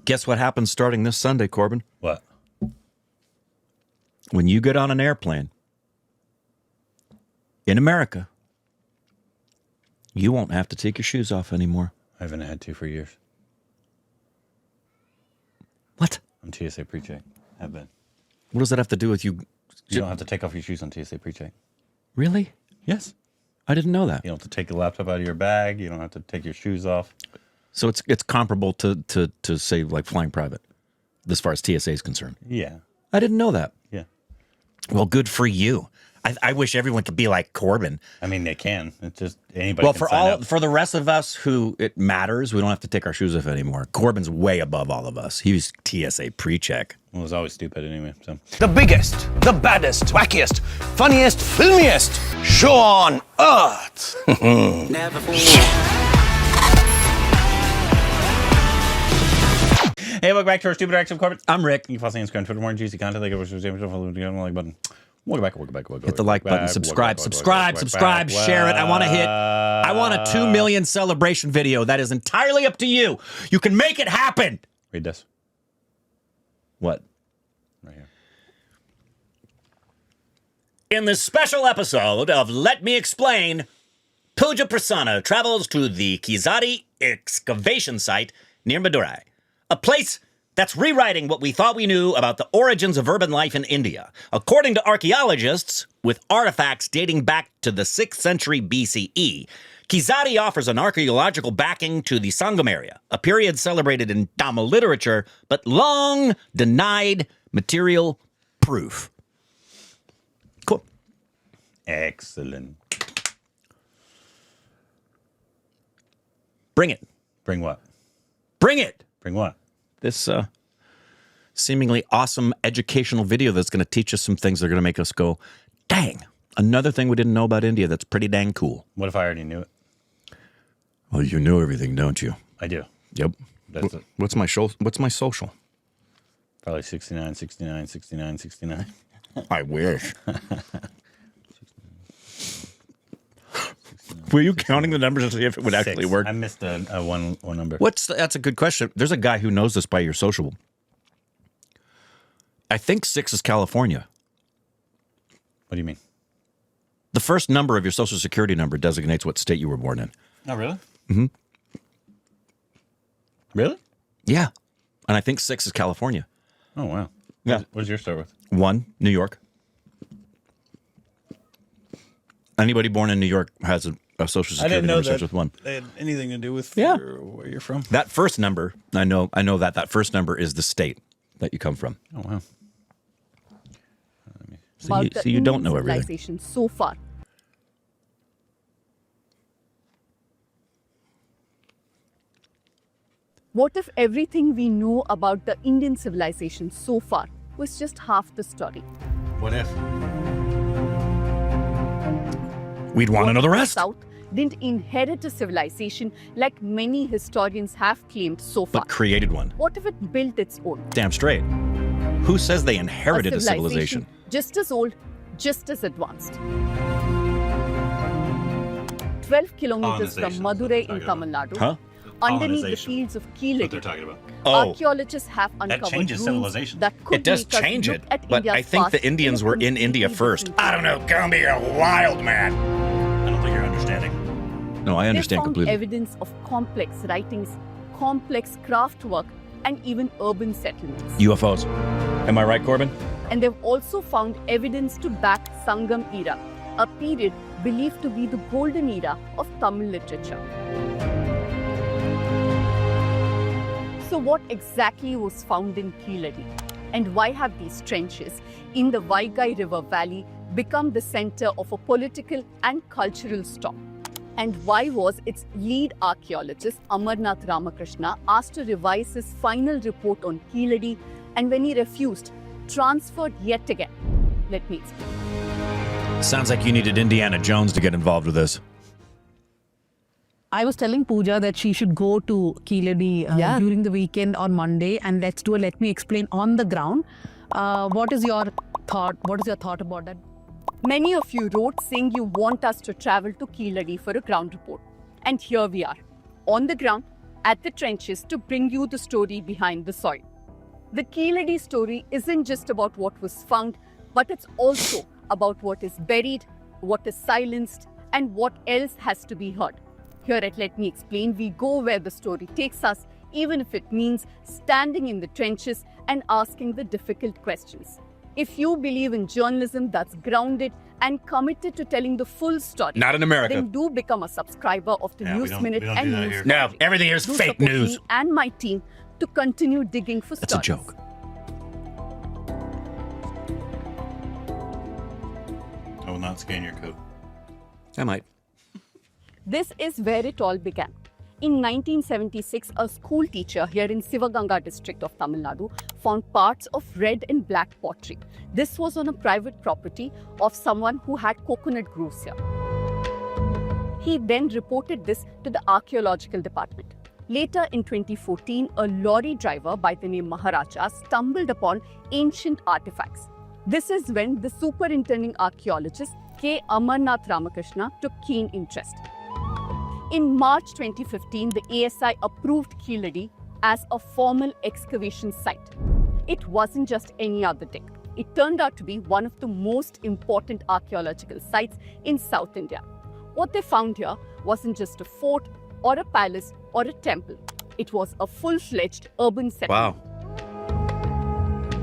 Guess what happens starting this Sunday, Corbin? What? When you get on an airplane in America, you won't have to take your shoes off anymore. I haven't had to for years. What? On TSA pre-check. Have been. What does that have to do with you? You don't have to take off your shoes on TSA pre-check. Really? Yes. I didn't know that. You don't have to take the laptop out of your bag. You don't have to take your shoes off. So it's comparable to say like flying private, as far as TSA is concerned. Yeah. I didn't know that. Yeah. Well, good for you. I wish everyone could be like Corbin. I mean, they can. It's just anybody. Well, can sign up. for the rest of us who it matters, we don't have to take our shoes off anymore. Corbin's way above all of us. He was TSA pre-check. Well, it was always stupid anyway. So The biggest, the baddest, wackiest, funniest, filmiest show on earth. Never hey, welcome back to our stupid acts of Corbin. I'm Rick. You can follow us on Instagram, Twitter, more juicy content. Like follow the like button. Welcome back. Hit the like button, subscribe, share it. I want a 2 million celebration video. That is entirely up to you. You can make it happen. Read this. What? Right here. In this special episode of Let Me Explain, Puja Prasanna travels to the Keezhadi excavation site near Madurai, a place that's rewriting what we thought we knew about the origins of urban life in India. According to archaeologists, with artifacts dating back to the 6th century BCE, Keezhadi offers an archaeological backing to the Sangam area, a period celebrated in Tamil literature, but long denied material proof. Cool. Excellent. Bring it. Bring what? Bring it. Bring what? This seemingly awesome educational video that's going to teach us some things that are going to make us go, dang, another thing we didn't know about India that's pretty dang cool. What if I already knew it? Well, you know everything, don't you? I do. Yep. That's it. What's my social? Probably 69, 69, 69, 69. I wish. Were you counting the numbers to see if it would actually work? I missed a one number. That's a good question. There's a guy who knows this by your social. I think 6 is California. What do you mean? The first number of your social security number designates what state you were born in. Oh, really? Mm-hmm. Really? Yeah. And I think 6 is California. Oh, wow. Yeah. What does yours start with? 1, New York. Anybody born in New York has a social security number starts with 1. They had anything to do with Yeah. where you're from. That first number, I know that first number is the state that you come from. Oh, wow. So you don't know everything. Civilization so far. What if everything we know about the Indian civilization so far was just half the story? What if? We'd want to know the rest. South didn't inherit a civilization like many historians have claimed so far. But created one. What if it built its own? Damn straight. Who says they inherited a civilization? Just as old, just as advanced. 12 kilometers from Madurai in Tamil Nadu, Huh? underneath the fields of What Keeladi, they're talking about. Oh, archaeologists have uncovered changes ruins civilization. that could it does make us change look it. at But India's I think the past Indians were in completely India first. different I don't know. Call me a wild man. I don't think you're understanding. No, I understand They found completely. evidence of complex writings, complex craft work, and even urban settlements. UFOs. Am I right, Corbin? And they've also found evidence to back Sangam era, a period believed to be the golden era of Tamil literature. So what exactly was found in Keeladi? And why have these trenches in the Vaigai River Valley become the center of a political and cultural storm? And why was its lead archaeologist, Amarnath Ramakrishna, asked to revise his final report on Keeladi, and when he refused, transferred yet again? Let me explain. Sounds like you needed Indiana Jones to get involved with this. I was telling Pooja that she should go to Keeladi during the weekend on Monday, and let's do a Let Me Explain on the ground. What is your thought? What is your thought about that? Many of you wrote saying you want us to travel to Keeladi for a ground report. And here we are, on the ground, at the trenches to bring you the story behind the soil. The Keeladi story isn't just about what was found, but it's also about what is buried, what is silenced, and what else has to be heard. Here at Let Me Explain, we go where the story takes us, even if it means standing in the trenches and asking the difficult questions. If you believe in journalism that's grounded and committed to telling the full story, Not in America. then do become a subscriber of the News Minute and do that News here. No, Laundry. everything here is Do fake support news. me and my team to continue digging for That's a stories. joke. I will not scan your code. I might. This is where it all began. In 1976, a school teacher here in Sivaganga district of Tamil Nadu found parts of red and black pottery. This was on a private property of someone who had coconut groves here. He then reported this to the archaeological department. Later in 2014, a lorry driver by the name Maharaja stumbled upon ancient artifacts. This is when the superintending archaeologist K. Amarnath Ramakrishna took keen interest. In March 2015, the ASI approved Keeladi as a formal excavation site. It wasn't just any other dig. It turned out to be one of the most important archaeological sites in South India. What they found here wasn't just a fort or a palace or a temple. It was a full-fledged urban settlement.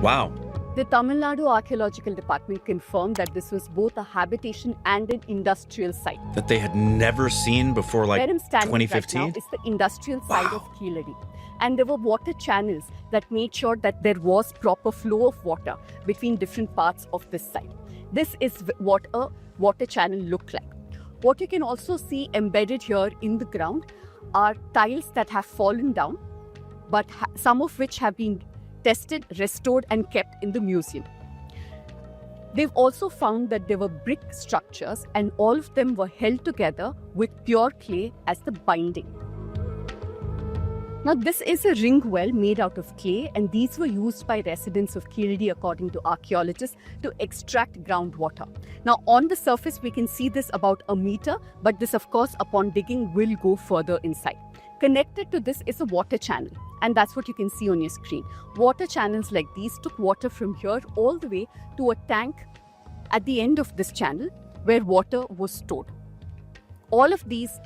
Wow. The Tamil Nadu Archaeological Department confirmed that this was both a habitation and an industrial site. That they had never seen before, like, Where I'm standing right 2015? now is the industrial side of Keeladi. And there were water channels that made sure that there was proper flow of water between different parts of this site. This is what a water channel looked like. What you can also see embedded here in the ground are tiles that have fallen down, but some of which have been tested, restored, and kept in the museum. They've also found that there were brick structures, and all of them were held together with pure clay as the binding. Now, this is a ring well made out of clay, and these were used by residents of Keeladi, according to archaeologists, to extract groundwater. Now, on the surface, we can see this about a meter, but this, of course, upon digging, will go further inside. Connected to this is a water channel, and that's what you can see on your screen. Water channels like these took water from here all the way to a tank at the end of this channel where water was stored. All of these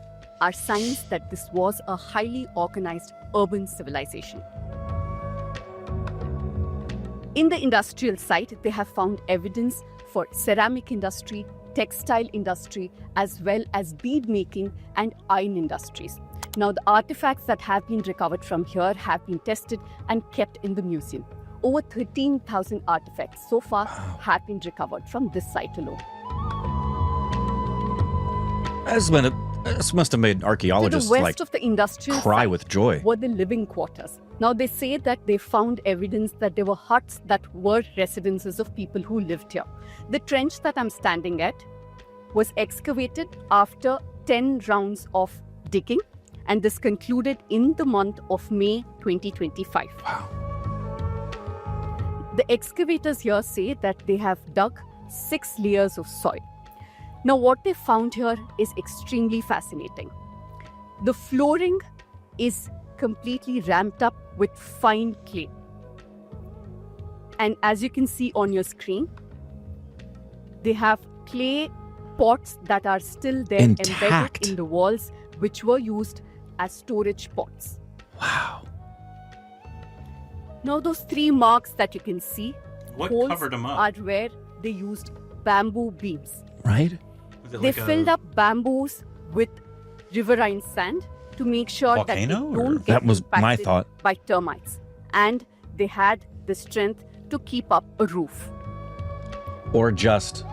are signs that this was a highly organized urban civilization. In the industrial site, they have found evidence for ceramic industry, textile industry, as well as bead making and iron industries. Now, the artifacts that have been recovered from here have been tested and kept in the museum. Over 13,000 artifacts so far have been recovered from this site alone. This must have made To archaeologists the west like of the industrial cry site with joy. were the living quarters. Now, they say that they found evidence that there were huts that were residences of people who lived here. The trench that I'm standing at was excavated after 10 rounds of digging, and this concluded in the month of May 2025. Wow. The excavators here say that they have dug 6 layers of soil. Now, what they found here is extremely fascinating. The flooring is completely ramped up with fine clay. And as you can see on your screen, they have clay pots that are still there Intact. embedded in the walls, which were used as storage pots. Wow. Now, those 3 marks that you can see, What holes covered 'em up? are where they used bamboo beams. Right? They filled up bamboos with riverine sand to make sure that they Volcano, or- don't get That was my impacted thought. by termites. And they had the strength to keep up a roof. Or just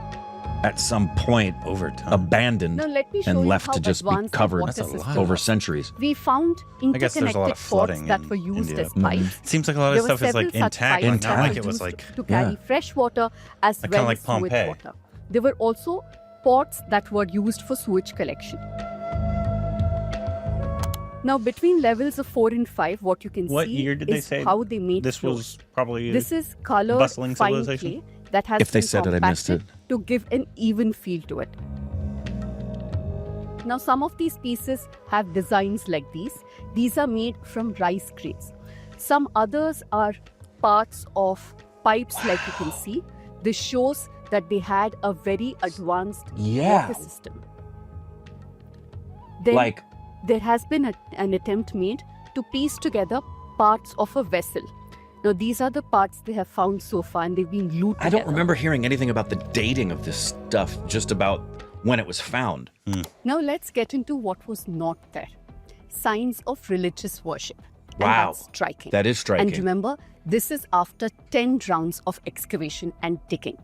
at some point Over time. abandoned Now, let me show and you left how to just be advanced the covered water system over was. centuries. We found I guess there's a lot interconnected of pots flooding that in were used India. as pipes. Seems like a lot of There were stuff is several like such intact, pipes not that like were it was used like to carry fresh water as Like kinda well like as sewage Pompeii. water. There were also pots that were used for sewage collection. Now, between levels of 4 and 5, what you can What see year did they is say how they made this floors. was probably This is colored bustling fine civilization? clay that has If they been said it, I missed compacted to give an even feel to it. Now, some of these pieces have designs like these. These are made from rice grains. Some others are parts of pipes, like you can see. This shows that they had a very advanced water system. Then there has been an attempt made to piece together parts of a vessel. Now, these are the parts they have found so far, and they've been glued together. I don't remember hearing anything about the dating of this stuff, just about when it was found. Now, let's get into what was not there. Signs of religious worship. And Wow. that's striking. That is striking. And remember, this is after 10 rounds of excavation and digging.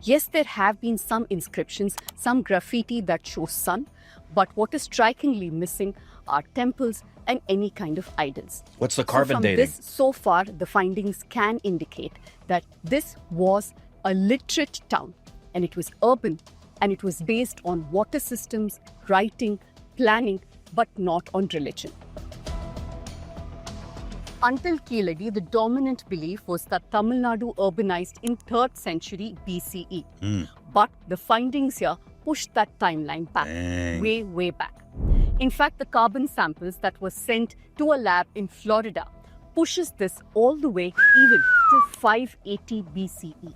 Yes, there have been some inscriptions, some graffiti that shows sun, but what is strikingly missing are temples and any kind of idols. What's the So carbon from dating? this, so far, the findings can indicate that this was a literate town, and it was urban, and it was based on water systems, writing, planning, but not on religion. Until Keeladi, the dominant belief was that Tamil Nadu urbanized in 3rd century BCE. But the findings here pushed that timeline back, way back. In fact, the carbon samples that were sent to a lab in Florida pushes this all the way even to 580 BCE.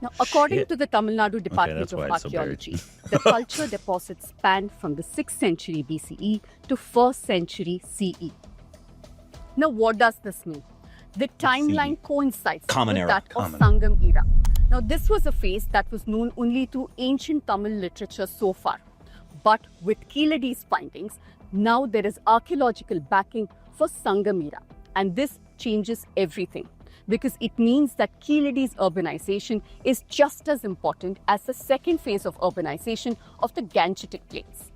Now, according to the Tamil Nadu Department that's of why it's so buried. Archaeology, the culture deposits span from the 6th century BCE to 1st century CE. Now, what does this mean? The timeline coincides Common with era. that of Sangam era. Now, this was a phase that was known only to ancient Tamil literature so far. But with Keeladi's findings, now there is archaeological backing for Sangam era. And this changes everything, because it means that Keeladi's urbanization is just as important as the second phase of urbanization of the Gangetic Plains.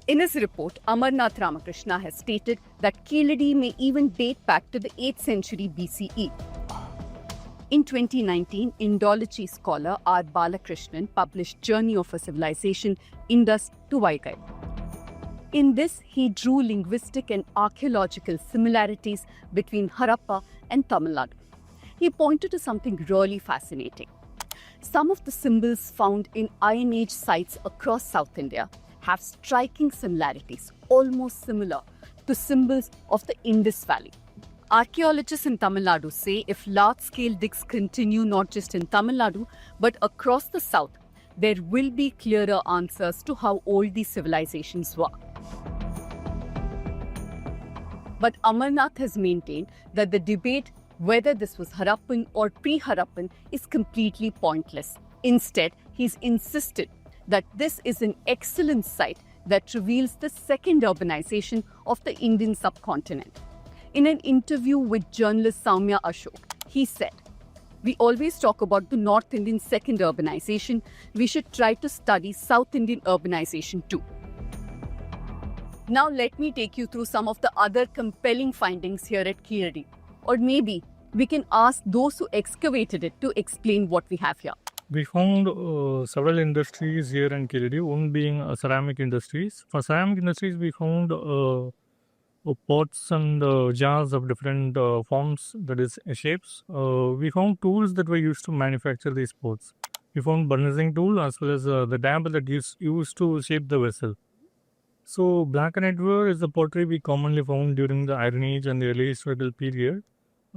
In his report, Amarnath Ramakrishna has stated that Keeladi may even date back to the 8th century BCE. In 2019, Indology scholar R. Balakrishnan published Journey of a Civilization, Indus to Vaigai. In this, he drew linguistic and archaeological similarities between Harappa and Tamil Nadu. He pointed to something really fascinating. Some of the symbols found in Iron Age sites across South India have striking similarities, almost similar to symbols of the Indus Valley. Archaeologists in Tamil Nadu say if large-scale digs continue not just in Tamil Nadu but across the south, there will be clearer answers to how old these civilizations were. But Amarnath has maintained that the debate whether this was Harappan or pre-Harappan is completely pointless. Instead, he's insisted that this is an excellent site that reveals the second urbanization of the Indian subcontinent. In an interview with journalist Soumya Ashok, he said, "We always talk about the North Indian second urbanization. We should try to study South Indian urbanization too." Now let me take you through some of the other compelling findings here at Keeladi. Or maybe we can ask those who excavated it to explain what we have here. We found several industries here in Keeladi, one being ceramic industries. For ceramic industries, we found pots and jars of different forms, that is shapes. We found tools that were used to manufacture these pots. We found burnishing tool as well as the dab that used to shape the vessel. So black and ware is the pottery we commonly found during the Iron Age and the early historical period.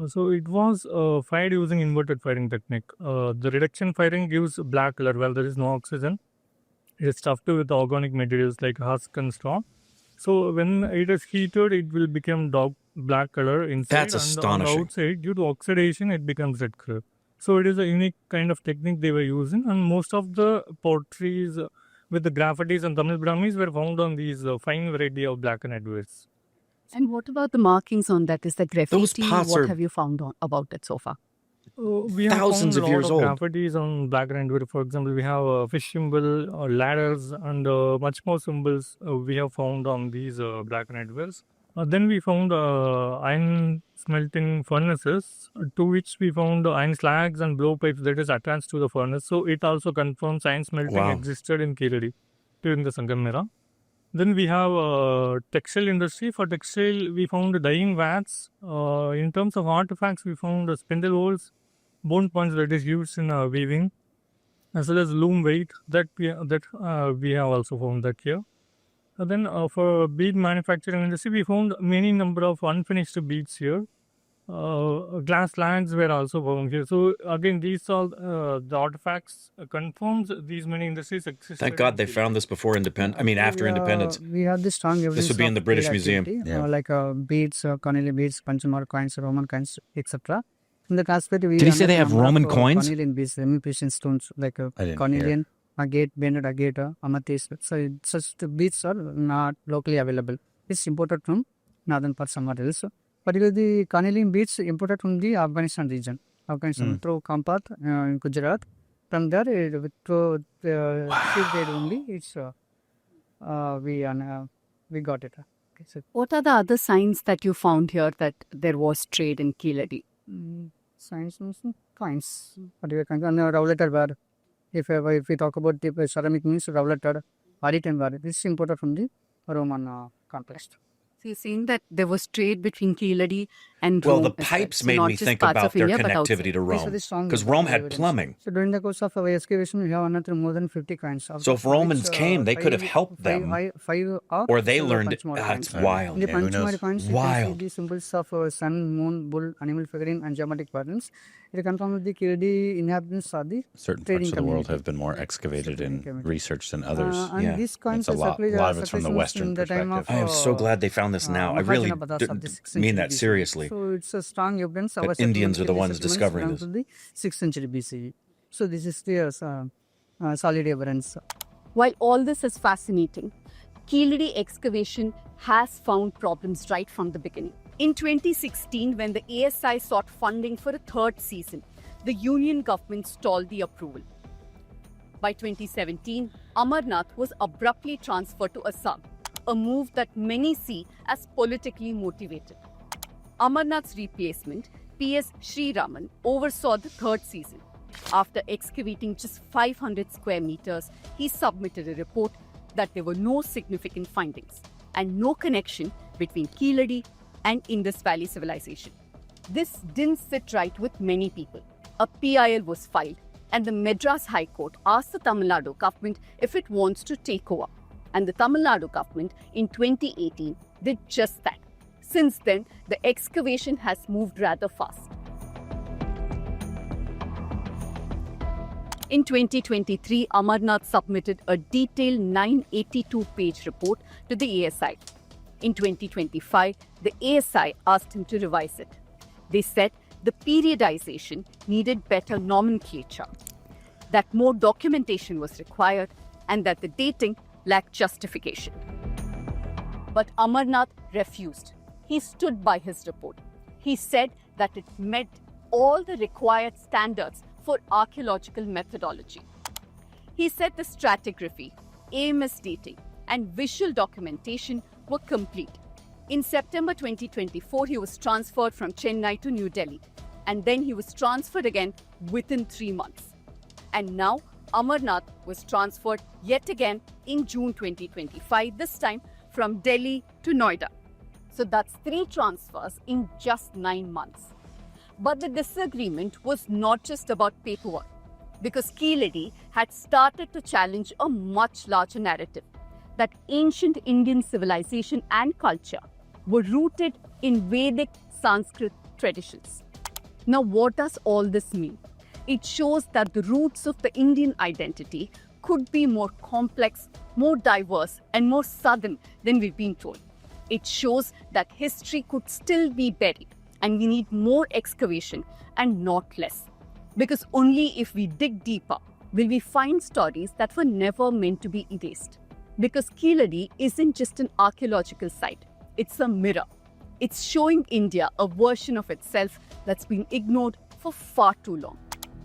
So it was fired using inverted firing technique. The reduction firing gives black color while there is no oxygen. It is stuffed with organic materials like husk and straw. So when it is heated, it will become dark black color inside. That's and astonishing. on the outside, due to oxidation, it becomes red color. So it is a unique kind of technique they were using, and most of the potteries with the graffitis and Tamil Brahmis were found on these fine variety of black and wares. And what about the markings on that? Is the graffiti? pots What are- have you found about it so far? We have Thousands found of a lot years old. graffitis on black and ware. For example, we have a fish symbol, ladders, and much more symbols we have found on these black and wares. Then we found iron smelting furnaces, to which we found iron slags and blowpipes that is attached to the furnace. So it also confirms iron smelting Wow. existed in Keeladi during the Sangam era. Then we have textile industry. For textile, we found dyeing vats. In terms of artifacts, we found spindle holes, bone points that is used in weaving, as well as loom weight that we have also found that here. Then for bead manufacturing industry, we found many number of unfinished beads here. Glass lands were also found here. So again, these all the artifacts confirms these many industries existed. Thank God they found this before independence. I mean, after independence. We have this strong evidence. This would be in the of British trade Museum. activity, Yeah. like beads, cornelian beads, Panchamark coins, Roman coins, etc. In the aspect, we Did he say unearthed they have number of, Roman coins? Cornelian beads, imitation stones like I didn't cornelian, agate, bended agate, amethyst. So such the beads are not locally available. It's imported from northern parts somewhere else. Particularly the cornelian beads imported from the Afghanistan region. Afghanistan through Kampat in Gujarat. From there, through the sea trade only, it's we got it. Okay, so What are the other signs that you found here that there was trade in Keeladi? science coins. Particular coins and roulated ware. If we talk about the ceramic means roulated, Aritan ware. This is imported from the Roman context. So you're saying that there was trade between Keeladi and Well, Rome the as well. pipes So made not me just think parts about of their India, but connectivity outside. to These are Rome. the strong Because Rome had evidence. plumbing. So during the course of our excavation, we have unearthed more than 50 coins. So if Romans came, they could have helped them. Or they learned it. It's wild. In the Yeah, who knows? Panchmari coins, you Wild. can see the symbols of sun, moon, bull, animal figurine, and geometric patterns. It confirms the Keeladi inhabitants are the Certain trading parts of the world community. have been more excavated and community. researched than others. And Yeah. these coins It's a are lot of it's from the circulations Western in the time of, perspective. I am so glad they found this now. I really Mahajanapadas of the 6th mean century that BCE. seriously. So it's a strong evidence. That Our Indians are the ones settlements discovering belong this. to the 6th century BCE. So this is the solid evidence. While all this is fascinating, Keeladi excavation has found problems right from the beginning. In 2016, when the ASI sought funding for a third season, the union government stalled the approval. By 2017, Amarnath was abruptly transferred to Assam, a move that many see as politically motivated. Amarnath's replacement, P.S. Sriraman, oversaw the third season. After excavating just 500 square meters, he submitted a report that there were no significant findings and no connection between Keeladi and Indus Valley civilization. This didn't sit right with many people. A PIL was filed, and the Madras High Court asked the Tamil Nadu government if it wants to take over. And the Tamil Nadu government in 2018 did just that. Since then, the excavation has moved rather fast. In 2023, Amarnath submitted a detailed 982-page report to the ASI. In 2025, the ASI asked him to revise it. They said the periodization needed better nomenclature, that more documentation was required, and that the dating lacked justification. But Amarnath refused. He stood by his report. He said that it met all the required standards for archaeological methodology. He said the stratigraphy, AMS dating, and visual documentation were complete. In September 2024, he was transferred from Chennai to New Delhi, and then he was transferred again within 3 months. And now, Amarnath was transferred yet again in June 2025, this time from Delhi to Noida. So that's 3 transfers in just 9 months. But the disagreement was not just about paperwork, because Keeladi had started to challenge a much larger narrative that ancient Indian civilization and culture were rooted in Vedic Sanskrit traditions. Now, what does all this mean? It shows that the roots of the Indian identity could be more complex, more diverse, and more southern than we've been told. It shows that history could still be buried, and we need more excavation and not less. Because only if we dig deeper will we find stories that were never meant to be erased. Because Keeladi isn't just an archaeological site, it's a mirror. It's showing India a version of itself that's been ignored for far too long.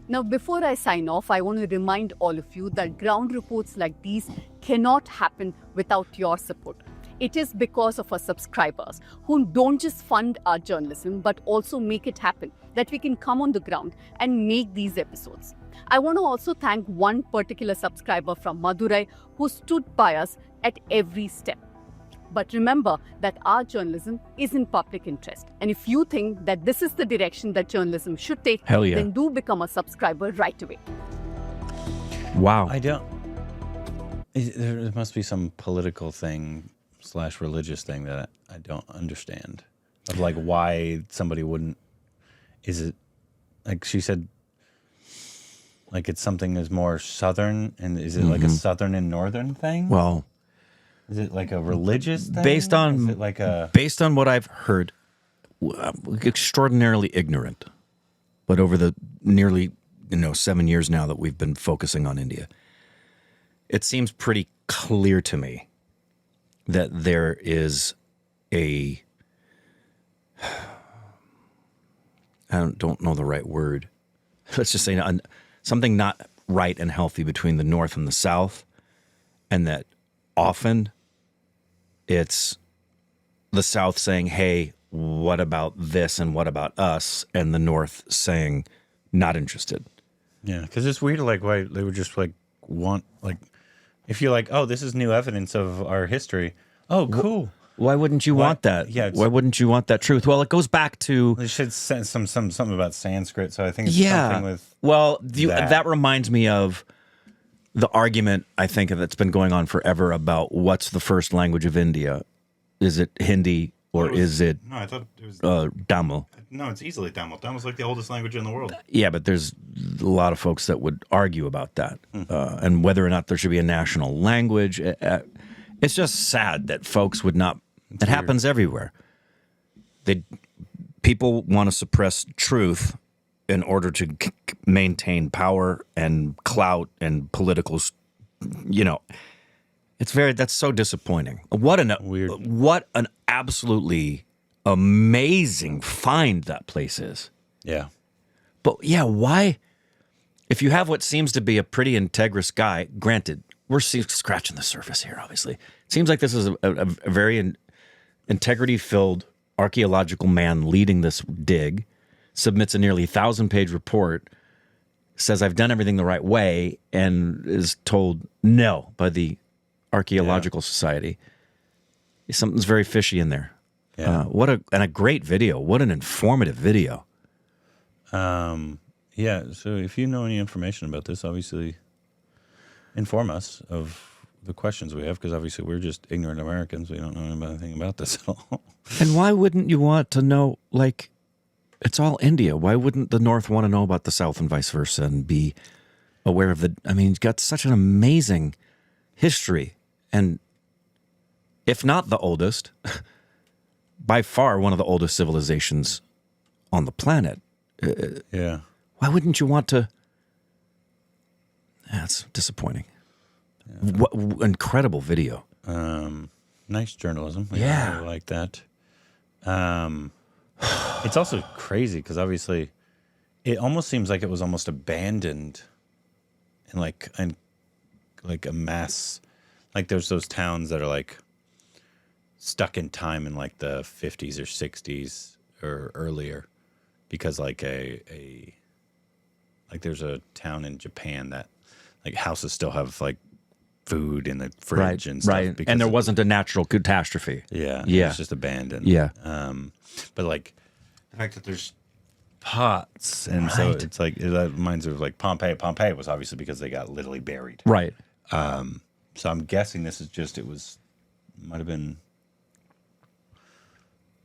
Now, before I sign off, I want to remind all of you that ground reports like these cannot happen without your support. It is because of our subscribers who don't just fund our journalism but also make it happen that we can come on the ground and make these episodes. I want to also thank one particular subscriber from Madurai who stood by us at every step. But remember that our journalism is in public interest. And if you think that this is the direction that journalism should take, Hell yeah. then do become a subscriber right away. Wow. I don't. There must be some political thing / religious thing that I don't understand. Of like why somebody wouldn't. Is it like she said? Like it's something that's more southern, and is it like a southern and northern thing? Well, is it like a religious thing? based on is it like a based on what I've heard, extraordinarily ignorant. But over the nearly 7 years now that we've been focusing on India, it seems pretty clear to me that there is I don't know the right word. Let's just say something not right and healthy between the North and the South, and that often it's the South saying, hey, what about this and what about us? And the North saying, not interested. Yeah, because it's weird, like, why they would just, like, want, like, if you're like, oh, this is new evidence of our history. Oh, cool. Why wouldn't you want that? Yeah, why wouldn't you want that truth? Well, it goes back to... They should say something about Sanskrit, so I think it's something with... Well, that reminds me of the argument, I think, that's been going on forever about what's the first language of India. Is it Hindi or is it No, I thought it was... Tamil? No, it's easily Tamil. Tamil's like the oldest language in the world. Yeah, but there's a lot of folks that would argue about that and whether or not there should be a national language. It's just sad that folks would not... It happens everywhere. People want to suppress truth in order to maintain power and clout and political... That's so disappointing. What an absolutely amazing find that place is. Yeah. But yeah, why? If you have what seems to be a pretty integrous guy, granted, we're scratching the surface here, obviously. It seems like this is a very integrity-filled archaeological man leading this dig, submits a nearly 1,000-page report, says, I've done everything the right way, and is told no by the Archaeological Society. Something's very fishy in there. Yeah. And a great video. What an informative video. Yeah, so if you know any information about this, obviously inform us of the questions we have, because obviously we're just ignorant Americans. We don't know anything about this at all. And why wouldn't you want to know, like, it's all India. Why wouldn't the North want to know about the South and vice versa and be aware of you've got such an amazing history. And if not the oldest, by far one of the oldest civilizations on the planet. Yeah. Why wouldn't you want to? That's disappointing. Yeah. What incredible video. Nice journalism. Yeah. I really like that. It's also crazy because obviously it almost seems like it was almost abandoned in like a mass, like there's those towns that are like stuck in time in like the 50s or 60s or earlier, because like there's a town in Japan that like houses still have like food in the fridge and stuff. Right. And there wasn't a natural catastrophe. Yeah. Yeah. It's just abandoned. Yeah. But like the fact that there's pots, and so it's like that reminds me of like Pompeii. Pompeii was obviously because they got literally buried. Right. So I'm guessing this is just might have been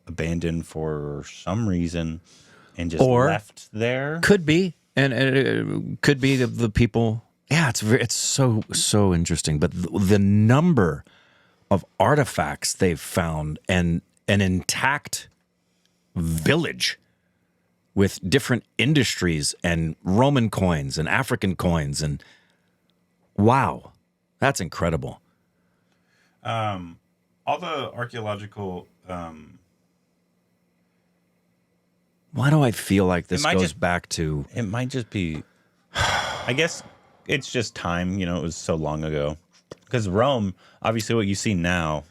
abandoned for some reason and just left there. Could be, and it could be the people. Yeah, it's so interesting. But the number of artifacts they've found and an intact village with different industries and Roman coins and African coins, and wow, that's incredible. All the archaeological. Why do I feel like this goes back to? It might just be. I guess it's just time. It was so long ago. Because Rome, obviously, what you see now,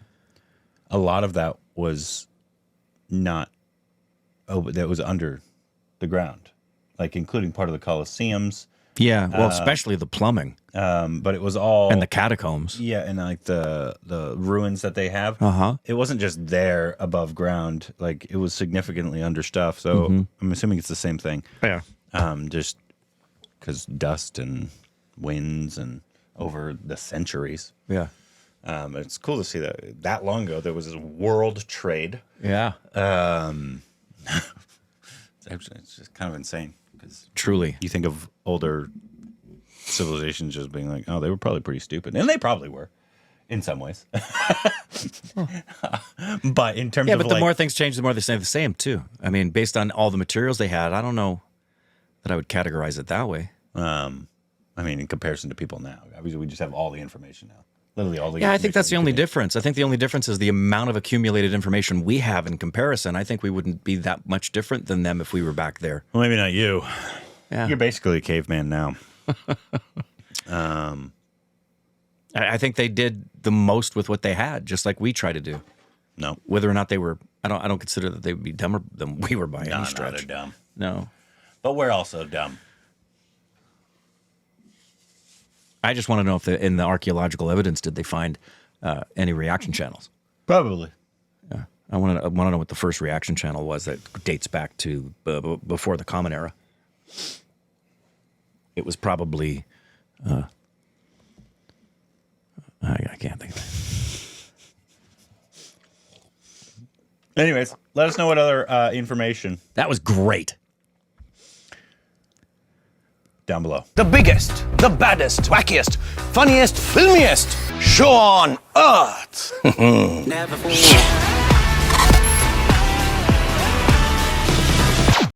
a lot of that was not. That was under the ground, like including part of the Colosseums. Yeah, well, especially the plumbing. But it was all and the catacombs. Yeah, and like the ruins that they have. It wasn't just there above ground; like it was significantly under stuff. So I'm assuming it's the same thing. Yeah. Just because dust and winds and over the centuries. Yeah. It's cool to see that long ago there was this world trade. Yeah. It's just kind of insane because Truly. you think of older civilizations just being like, oh, they were probably pretty stupid, and they probably were in some ways. But in terms Yeah, of but the more things change, the more they stay the same too. I mean, based on all the materials they had, I don't know that I would categorize it that way. I mean, in comparison to people now, obviously we just have all the information now. Literally all the Yeah, I think that's the only information difference. I think the only difference is the amount of accumulated information we have in comparison. I think we wouldn't be that much different than them if we were back there. Well, maybe not you. Yeah. You're basically a caveman now. I think they did the most with what they had, just like we try to do. No. Whether or not they were, I don't consider that they would be dumber than we were by any No, stretch. they're dumb. No. But we're also dumb. I just want to know if in the archaeological evidence did they find any reaction channels? Probably. Yeah, I want to know what the first reaction channel was that dates back to before the Common Era. It was probably I can't think of it. Anyways, let us know what other information That was great. down below. The biggest, the baddest, wackiest, funniest, filmiest show on earth. Never forget.